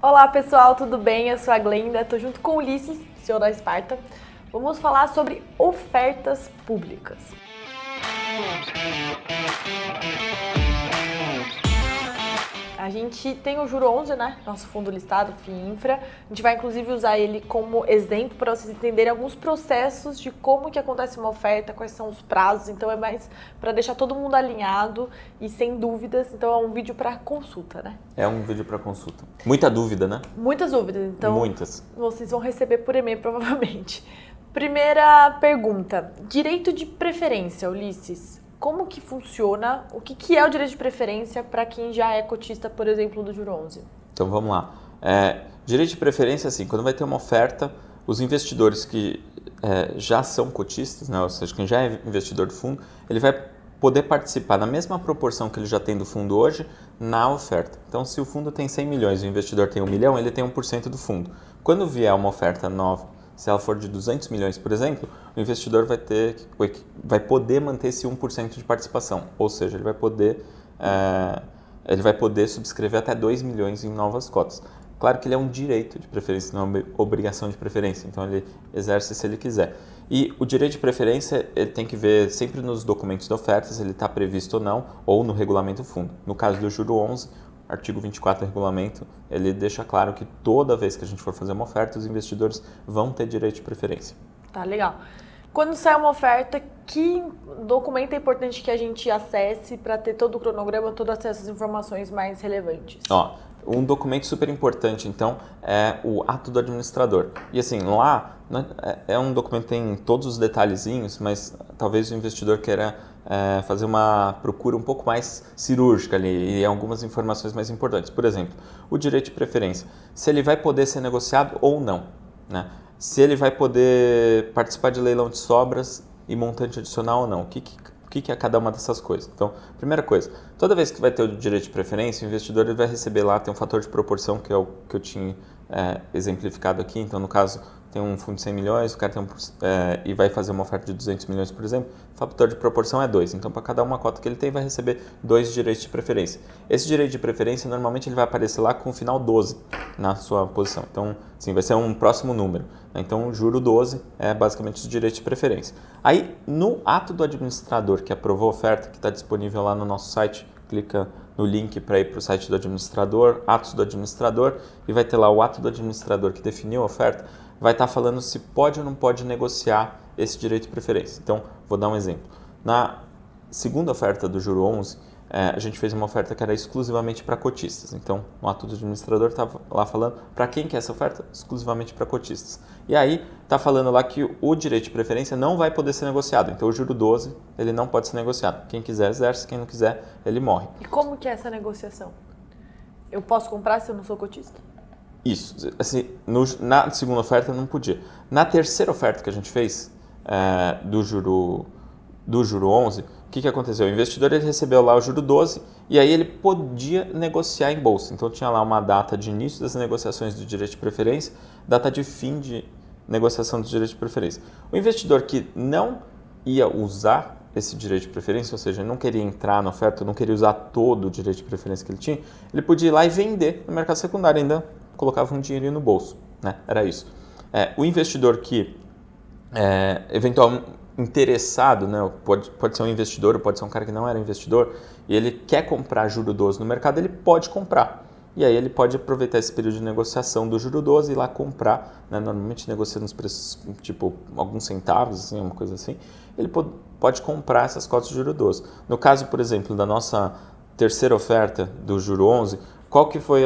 Olá pessoal, tudo bem? Eu sou a Glenda, estou junto com o Ulisses, CEO da Sparta. Vamos falar sobre ofertas públicas. A gente tem o Juro 11, né? Nosso fundo listado, FIINFRA. A gente vai inclusive usar ele como exemplo para vocês entenderem alguns processos de como que acontece uma oferta, quais são os prazos. Então é mais para deixar todo mundo alinhado e sem dúvidas. Então é um vídeo para consulta, né? É um vídeo para consulta. Muita dúvida, né? Muitas dúvidas. Então Muitas. Vocês vão receber por e-mail provavelmente. Primeira pergunta. Direito de preferência, Ulisses. Como que funciona? O que é o direito de preferência para quem já é cotista, por exemplo, do Juro 11? Então vamos lá. Direito de preferência, assim, quando vai ter uma oferta, os investidores que já são cotistas, né, ou seja, quem já é investidor do fundo, ele vai poder participar na mesma proporção que ele já tem do fundo hoje na oferta. Então, se o fundo tem 100 milhões e o investidor tem 1 milhão, ele tem 1% do fundo. Quando vier uma oferta nova, se ela for de 200 milhões, por exemplo, o investidor vai poder manter esse 1% de participação. Ou seja, ele vai poder subscrever até 2 milhões em novas cotas. Claro que ele é um direito de preferência, não é uma obrigação de preferência. Então, ele exerce se ele quiser. E o direito de preferência, ele tem que ver sempre nos documentos da oferta se ele está previsto ou não, ou no regulamento do fundo. No caso do Juro 11, artigo 24 do regulamento, ele deixa claro que toda vez que a gente for fazer uma oferta, os investidores vão ter direito de preferência. Tá, legal. Quando sai uma oferta, que documento é importante que a gente acesse para ter todo o cronograma, todo acesso às informações mais relevantes? Um documento super importante, então, é o ato do administrador. E assim, lá é um documento que tem todos os detalhezinhos, mas talvez o investidor queira fazer uma procura um pouco mais cirúrgica ali e algumas informações mais importantes. Por exemplo, o direito de preferência, se ele vai poder ser negociado ou não, né? Se ele vai poder participar de leilão de sobras e montante adicional ou não, o que é cada uma dessas coisas. Então, primeira coisa, toda vez que vai ter o direito de preferência, o investidor ele vai receber lá, tem um fator de proporção que é o que eu tinha exemplificado aqui. Então, no caso, tem um fundo de 100 milhões, o cara tem e vai fazer uma oferta de 200 milhões, por exemplo, o fator de proporção é 2. Então, para cada uma cota que ele tem, vai receber 2 direitos de preferência. Esse direito de preferência, normalmente, ele vai aparecer lá com o final 12 na sua posição. Então, sim, vai ser um próximo número. Então, o Juro 12 é basicamente os direitos de preferência. Aí, no ato do administrador que aprovou a oferta, que está disponível lá no nosso site, clica no link para ir para o site do administrador, atos do administrador, e vai ter lá o ato do administrador que definiu a oferta, vai estar falando se pode ou não pode negociar esse direito de preferência. Então, vou dar um exemplo. Na segunda oferta do Juro 11, a gente fez uma oferta que era exclusivamente para cotistas. Então, o ato do administrador estava lá falando para quem que é essa oferta? Exclusivamente para cotistas. E aí, está falando lá que o direito de preferência não vai poder ser negociado. Então, o Juro 12, ele não pode ser negociado. Quem quiser exerce, quem não quiser, ele morre. E como que é essa negociação? Eu posso comprar se eu não sou cotista? Isso. Assim, na segunda oferta, não podia. Na terceira oferta que a gente fez, do Juro 11, o que aconteceu? O investidor ele recebeu lá o Juro 12 e aí ele podia negociar em bolsa. Então tinha lá uma data de início das negociações do direito de preferência, data de fim de negociação do direito de preferência. O investidor que não ia usar esse direito de preferência, ou seja, não queria entrar na oferta, não queria usar todo o direito de preferência que ele tinha, ele podia ir lá e vender no mercado secundário, ainda colocava um dinheirinho no bolso, né? Era isso. O investidor que eventualmente interessado, né? Pode ser um investidor, ou pode ser um cara que não era investidor, e ele quer comprar Juro 12 no mercado, ele pode comprar. E aí ele pode aproveitar esse período de negociação do Juro 12 e ir lá comprar, né? Normalmente negocia nos preços, tipo, alguns centavos, assim, uma coisa assim. Ele pode comprar essas cotas de Juro 12. No caso, por exemplo, da nossa terceira oferta do Juro 11, qual que foi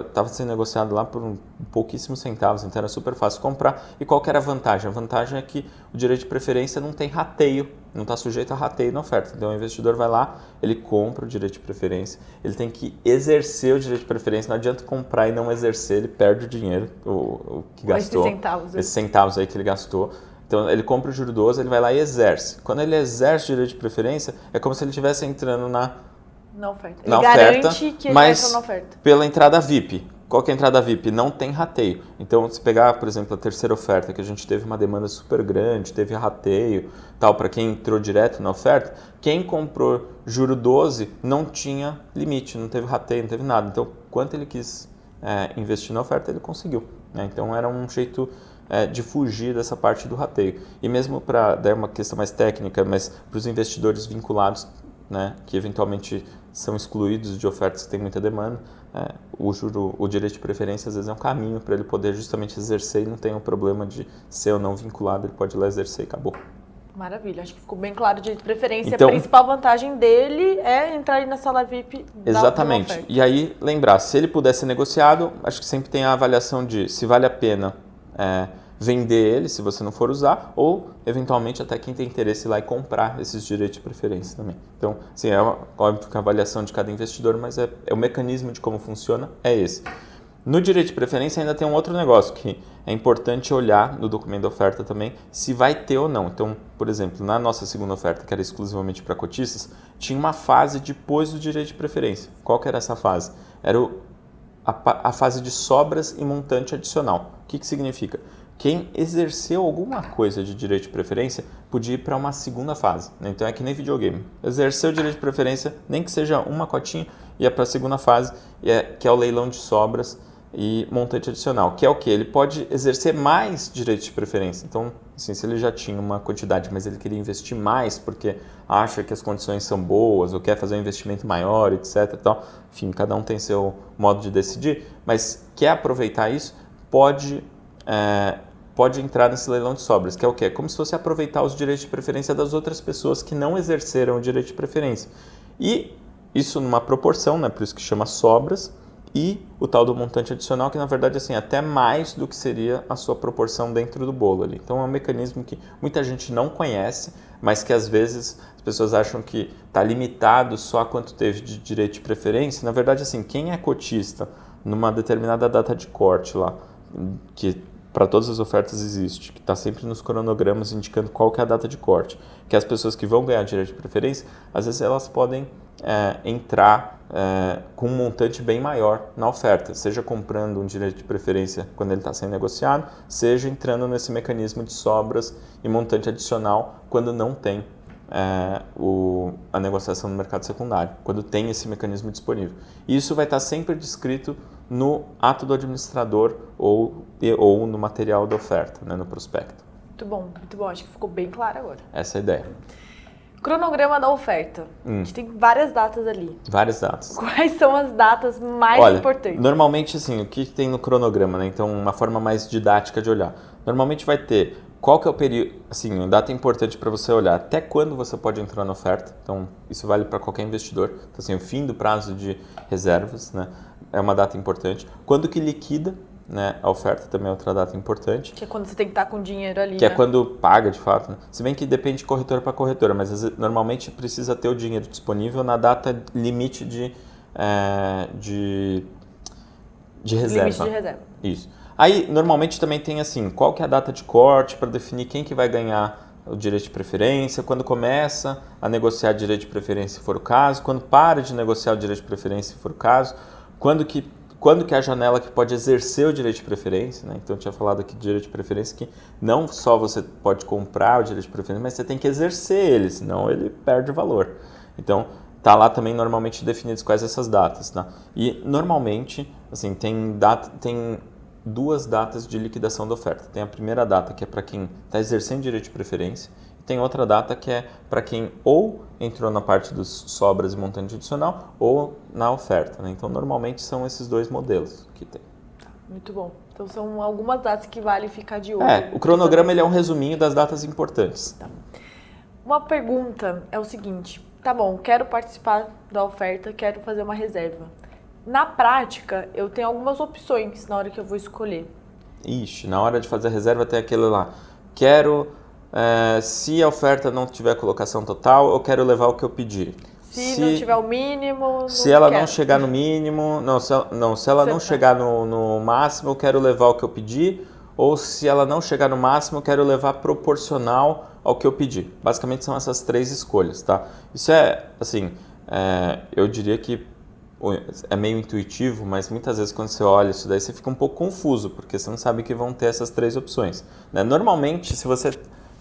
estava sendo negociado lá por pouquíssimos centavos, então era super fácil comprar. E qual que era a vantagem? A vantagem é que o direito de preferência não tem rateio, não está sujeito a rateio na oferta. Então o investidor vai lá, ele compra o direito de preferência, ele tem que exercer o direito de preferência, não adianta comprar e não exercer, ele perde o dinheiro o que gastou. Esses centavos aí que ele gastou. Então ele compra o Juro 12, ele vai lá e exerce. Quando ele exerce o direito de preferência, é como se ele estivesse entrando na oferta. Ele garante que ele vai entrar na oferta. Pela entrada VIP. Qual que é a entrada VIP? Não tem rateio. Então, se pegar, por exemplo, a terceira oferta, que a gente teve uma demanda super grande, teve rateio, tal, para quem entrou direto na oferta, quem comprou Juro 12 não tinha limite, não teve rateio, não teve nada. Então, quanto ele quis investir na oferta, ele conseguiu. Né? Então era um jeito de fugir dessa parte do rateio. E mesmo para dar uma questão mais técnica, mas para os investidores vinculados, né, que eventualmente são excluídos de ofertas que têm muita demanda, o direito de preferência às vezes é um caminho para ele poder justamente exercer e não tem o problema de ser ou não vinculado, ele pode ir lá exercer e acabou. Maravilha, acho que ficou bem claro o direito de preferência. Então, a principal vantagem dele é entrar aí na sala VIP da exatamente. oferta. E aí, lembrar, se ele puder ser negociado, acho que sempre tem a avaliação de se vale a pena vender ele, se você não for usar, ou, eventualmente, até quem tem interesse ir lá e comprar esses direitos de preferência também. Então, assim, óbvio que a avaliação de cada investidor, mas o mecanismo de como funciona é esse. No direito de preferência ainda tem um outro negócio que é importante olhar no documento da oferta também, se vai ter ou não. Então, por exemplo, na nossa segunda oferta, que era exclusivamente para cotistas, tinha uma fase depois do direito de preferência. Qual que era essa fase? Era a fase de sobras e montante adicional. O que significa? Quem exerceu alguma coisa de direito de preferência podia ir para uma segunda fase. Né? Então é que nem videogame. Exerceu o direito de preferência, nem que seja uma cotinha, ia para a segunda fase, que é o leilão de sobras e montante adicional, que é o que? Ele pode exercer mais direito de preferência. Então, assim, se ele já tinha uma quantidade, mas ele queria investir mais porque acha que as condições são boas ou quer fazer um investimento maior, etc. E tal. Enfim, cada um tem seu modo de decidir, mas quer aproveitar isso, pode entrar nesse leilão de sobras, que é o quê? É como se fosse aproveitar os direitos de preferência das outras pessoas que não exerceram o direito de preferência. E isso numa proporção, né? Por isso que chama sobras, e o tal do montante adicional, que na verdade assim, até mais do que seria a sua proporção dentro do bolo ali. Então é um mecanismo que muita gente não conhece, mas que às vezes as pessoas acham que está limitado só a quanto teve de direito de preferência. Na verdade, assim, quem é cotista numa determinada data de corte lá, que para todas as ofertas existe, que está sempre nos cronogramas indicando qual que é a data de corte, que as pessoas que vão ganhar direito de preferência, às vezes elas podem entrar com um montante bem maior na oferta, seja comprando um direito de preferência quando ele está sendo negociado, seja entrando nesse mecanismo de sobras e montante adicional quando não tem a negociação no mercado secundário, quando tem esse mecanismo disponível. E isso vai estar sempre descrito no ato do administrador ou no material da oferta, né, no prospecto. Muito bom, acho que ficou bem claro agora. Essa é a ideia. Cronograma da oferta. A gente tem várias datas ali. Várias datas. Quais são as datas mais importantes? Normalmente, assim, o que tem no cronograma, né? Então, uma forma mais didática de olhar. Normalmente vai ter qual que é o período, assim, uma data importante para você olhar até quando você pode entrar na oferta. Então, isso vale para qualquer investidor. Então, assim, o fim do prazo de reservas, né? É uma data importante. Quando que liquida, né? A oferta também é outra data importante. Que é quando você tem que estar com dinheiro ali, que é quando paga, de fato. Né? Se bem que depende de corretora para corretora, mas normalmente precisa ter o dinheiro disponível na data limite de reserva. Limite de reserva. Isso. Aí, normalmente também tem assim, qual que é a data de corte para definir quem que vai ganhar o direito de preferência, quando começa a negociar direito de preferência, se for o caso, quando para de negociar o direito de preferência, se for o caso, quando que é a janela que pode exercer o direito de preferência, né? Então eu tinha falado aqui de direito de preferência que não só você pode comprar o direito de preferência, mas você tem que exercer ele, senão ele perde valor. Então tá lá também normalmente definidos quais essas datas, tá? E normalmente, assim, tem duas datas de liquidação da oferta. Tem a primeira data que é para quem está exercendo direito de preferência, tem outra data que é para quem ou entrou na parte dos sobras e montante adicional ou na oferta. Né? Então, normalmente são esses dois modelos que tem. Muito bom. Então, são algumas datas que vale ficar de olho. O cronograma ele é um resuminho das datas importantes. Tá. Uma pergunta é o seguinte. Tá bom, quero participar da oferta, quero fazer uma reserva. Na prática, eu tenho algumas opções na hora que eu vou escolher. Ixi, na hora de fazer a reserva tem aquele lá. Quero... se a oferta não tiver colocação total, eu quero levar o que eu pedi. Se não tiver o mínimo, se ela não chegar no mínimo, se ela não chegar no máximo, eu quero levar o que eu pedi. Ou se ela não chegar no máximo, eu quero levar proporcional ao que eu pedi. Basicamente são essas três escolhas, tá? Isso assim, eu diria que é meio intuitivo, mas muitas vezes quando você olha isso daí, você fica um pouco confuso, porque você não sabe que vão ter essas três opções. Né? Normalmente, se você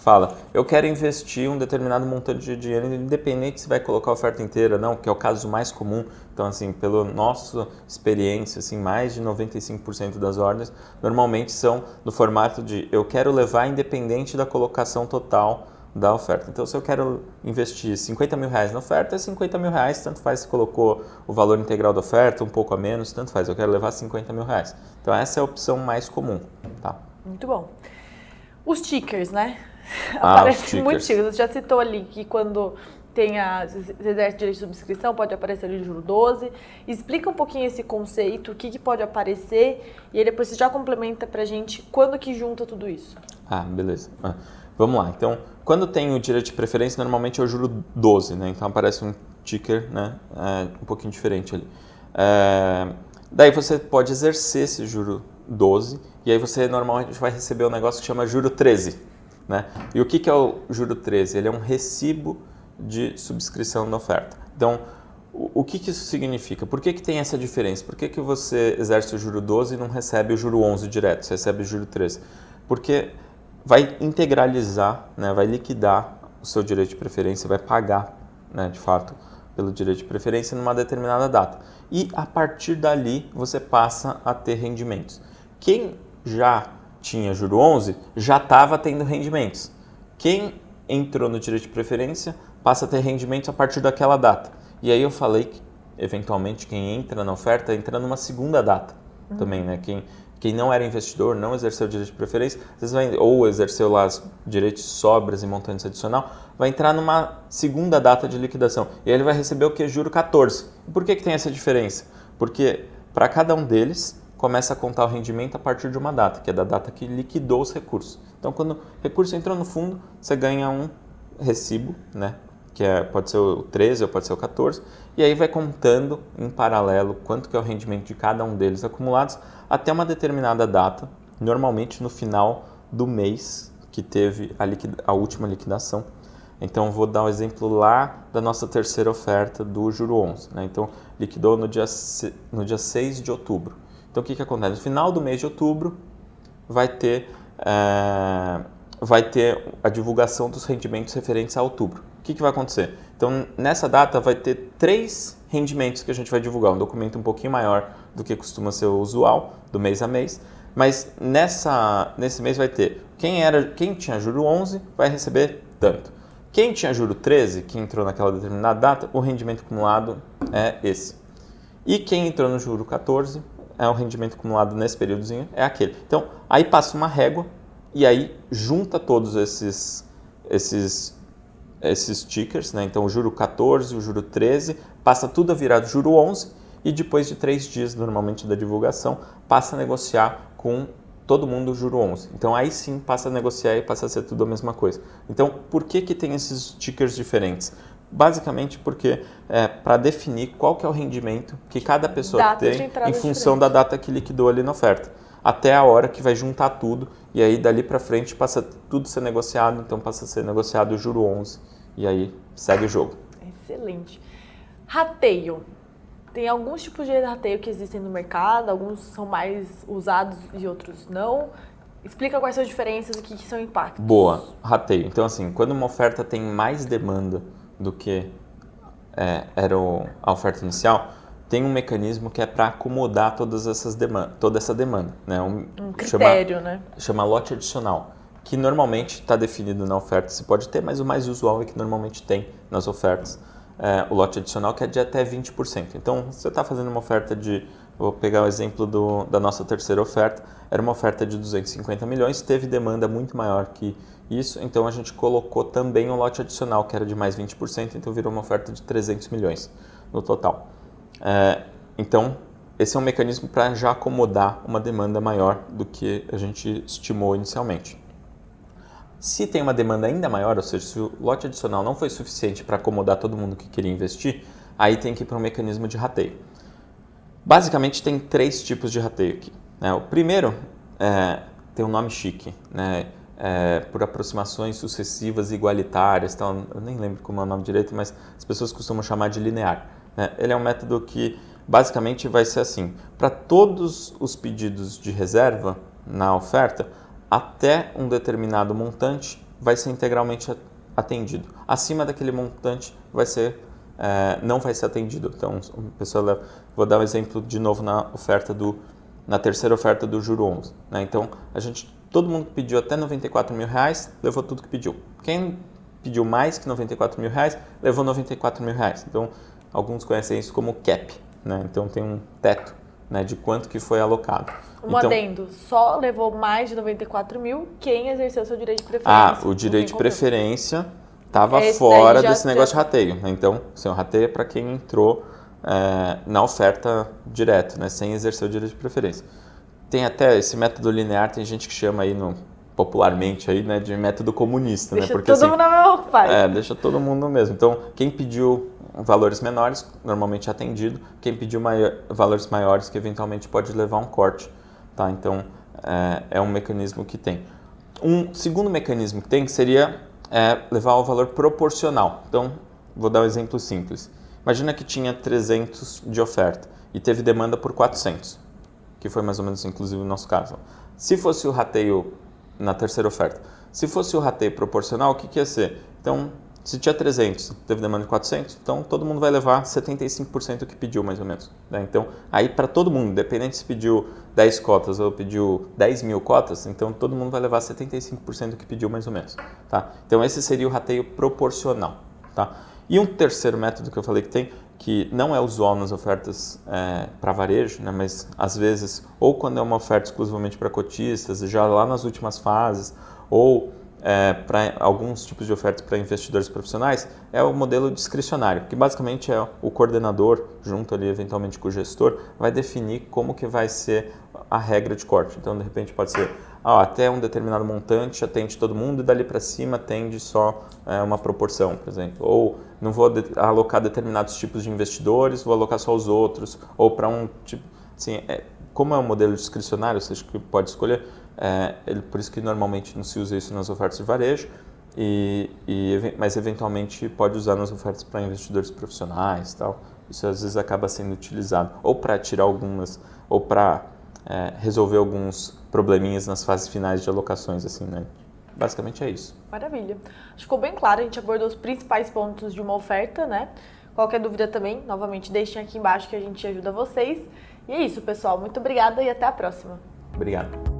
fala, eu quero investir um determinado montante de dinheiro, independente se vai colocar a oferta inteira ou não, que é o caso mais comum. Então, assim, pela nossa experiência, assim, mais de 95% das ordens normalmente são no formato de eu quero levar independente da colocação total da oferta. Então, se eu quero investir R$50 mil na oferta, é R$50 mil, tanto faz se colocou o valor integral da oferta, um pouco a menos, tanto faz, eu quero levar R$50 mil. Então, essa é a opção mais comum, tá? Muito bom. Os tickers, né? Aparecem muitos tickers. Você já citou ali que quando tem exerce direito de subscrição, pode aparecer ali o juro 12. Explica um pouquinho esse conceito, o que pode aparecer, e aí depois você já complementa pra gente quando que junta tudo isso. Beleza. Vamos lá. Então, quando tem o direito de preferência, normalmente é o juro 12, né? Então aparece um ticker, né? Um pouquinho diferente ali. Daí você pode exercer esse juro 12 e aí você normalmente vai receber um negócio que chama juro 13, né? E o que é o juro 13? Ele é um recibo de subscrição da oferta. Então, o que isso significa? Por que tem essa diferença? Por que você exerce o juro 12 e não recebe o juro 11 direto, você recebe o juro 13? Porque vai integralizar, né, vai liquidar o seu direito de preferência, vai pagar, né, de fato, pelo direito de preferência numa determinada data. E a partir dali você passa a ter rendimentos. Quem já tinha juro 11 já estava tendo rendimentos. Quem entrou no direito de preferência passa a ter rendimentos a partir daquela data. E aí eu falei que, eventualmente, quem entra na oferta entra numa segunda data também, né? Quem não era investidor, não exerceu o direito de preferência, às vezes ou exerceu lá os direitos de sobras e montantes adicional, vai entrar numa segunda data de liquidação. E aí ele vai receber o que? Juro 14. E por que tem essa diferença? Porque para cada um deles começa a contar o rendimento a partir de uma data, que é da data que liquidou os recursos. Então, quando o recurso entrou no fundo, você ganha um recibo, né? Que pode ser o 13 ou pode ser o 14, e aí vai contando em paralelo quanto que é o rendimento de cada um deles acumulados até uma determinada data, normalmente no final do mês que teve a última liquidação. Então, vou dar um exemplo lá da nossa terceira oferta do juro 11. Né? Então, liquidou no dia 6 de outubro. Então, o que acontece? No final do mês de outubro, vai ter a divulgação dos rendimentos referentes a outubro. O que vai acontecer? Então, nessa data, vai ter 3 rendimentos que a gente vai divulgar, um documento um pouquinho maior do que costuma ser o usual, do mês a mês, mas nesse mês vai ter quem tinha juro 11 vai receber tanto. Quem tinha juro 13, que entrou naquela determinada data, o rendimento acumulado é esse. E quem entrou no juro 14, o rendimento acumulado nesse períodozinho é aquele. Então, aí passa uma régua e aí junta todos esses tickers, né? Então o juro 14, o juro 13, passa tudo a virar juro 11 e depois de 3 dias, normalmente, da divulgação, passa a negociar com todo mundo o juro 11. Então aí sim passa a negociar e passa a ser tudo a mesma coisa. Então por que tem esses tickers diferentes? Basicamente porque para definir qual que é o rendimento que cada pessoa tem em função da data que liquidou ali na oferta. Até a hora que vai juntar tudo e aí dali para frente passa tudo a ser negociado, então passa a ser negociado o juro 11 e aí segue o jogo. Excelente. Rateio. Tem alguns tipos de rateio que existem no mercado, alguns são mais usados e outros não. Explica quais são as diferenças e o que são impactos. Boa, rateio. Então assim, quando uma oferta tem mais demanda do que era a oferta inicial, tem um mecanismo que é para acomodar toda essa demanda. Né? Um critério, né? Chama lote adicional, que normalmente está definido na oferta. Se pode ter, mas o mais usual é que normalmente tem nas ofertas. O lote adicional que é de até 20%. Então, você está fazendo uma oferta vou pegar o exemplo da nossa terceira oferta, era uma oferta de 250 milhões, teve demanda muito maior que isso, então a gente colocou também um lote adicional, que era de mais 20%, então virou uma oferta de 300 milhões no total. Então, esse é um mecanismo para já acomodar uma demanda maior do que a gente estimou inicialmente. Se tem uma demanda ainda maior, ou seja, se o lote adicional não foi suficiente para acomodar todo mundo que queria investir, aí tem que ir para um mecanismo de rateio. Basicamente, tem 3 tipos de rateio aqui. Né? O primeiro tem um nome chique, né? Por aproximações sucessivas igualitárias, então, eu nem lembro como é o nome direito, mas as pessoas costumam chamar de linear. Né? Ele é um método que basicamente vai ser assim, para todos os pedidos de reserva na oferta, até um determinado montante, vai ser integralmente atendido. Acima daquele montante não vai ser atendido. Então, a pessoa vou dar um exemplo de novo na terceira oferta do juro 11. Né? Então, todo mundo que pediu até R$94 mil levou tudo que pediu. Quem pediu mais que R$94 mil levou R$94 mil. Então, alguns conhecem isso como cap. Né? Então, tem um teto, né, de quanto que foi alocado. Adendo, só levou mais de 94 mil quem exerceu seu direito de preferência. O direito de preferência estava fora desse negócio de rateio. Então, assim, o rateio é para quem entrou na oferta direto, né, sem exercer o direito de preferência. Tem até esse método linear, tem gente que chama aí popularmente aí, né, de método comunista. Deixa né, porque, todo mundo na mesma parte. Deixa todo mundo no mesmo. Então, quem pediu valores menores, normalmente é atendido. Quem pediu valores maiores, que eventualmente pode levar um corte. Tá? Então, é um mecanismo que tem. Um segundo mecanismo que tem seria levar ao valor proporcional. Então, vou dar um exemplo simples. Imagina que tinha 300 de oferta e teve demanda por 400, que foi mais ou menos, inclusive, o nosso caso. Se fosse o rateio na terceira oferta, se fosse o rateio proporcional, o que ia ser? Então, se tinha 300, teve demanda de 400, então todo mundo vai levar 75% do que pediu, mais ou menos. Né? Então, aí para todo mundo, independente se pediu 10 cotas ou pediu 10 mil cotas, então todo mundo vai levar 75% do que pediu, mais ou menos. Tá? Então, esse seria o rateio proporcional. Tá? E um terceiro método que eu falei que tem, que não é usual nas ofertas para varejo, né? Mas às vezes, ou quando é uma oferta exclusivamente para cotistas, já lá nas últimas fases, ou para alguns tipos de ofertas para investidores profissionais, é o modelo discricionário, que basicamente é o coordenador, junto ali eventualmente com o gestor, vai definir como que vai ser a regra de corte. Então, de repente, pode ser até um determinado montante atende todo mundo e dali para cima atende só uma proporção, por exemplo. Ou não vou alocar determinados tipos de investidores, vou alocar só os outros. Ou para um tipo... Assim, como é um modelo discricionário, você pode escolher, por isso que normalmente não se usa isso nas ofertas de varejo, mas eventualmente pode usar nas ofertas para investidores profissionais e tal. Isso às vezes acaba sendo utilizado ou para tirar algumas, ou para resolver alguns probleminhas nas fases finais de alocações, assim, né? Basicamente é isso. Maravilha. Acho que ficou bem claro, a gente abordou os principais pontos de uma oferta, né? Qualquer dúvida também, novamente, deixem aqui embaixo que a gente ajuda vocês. E é isso, pessoal. Muito obrigada e até a próxima. Obrigado.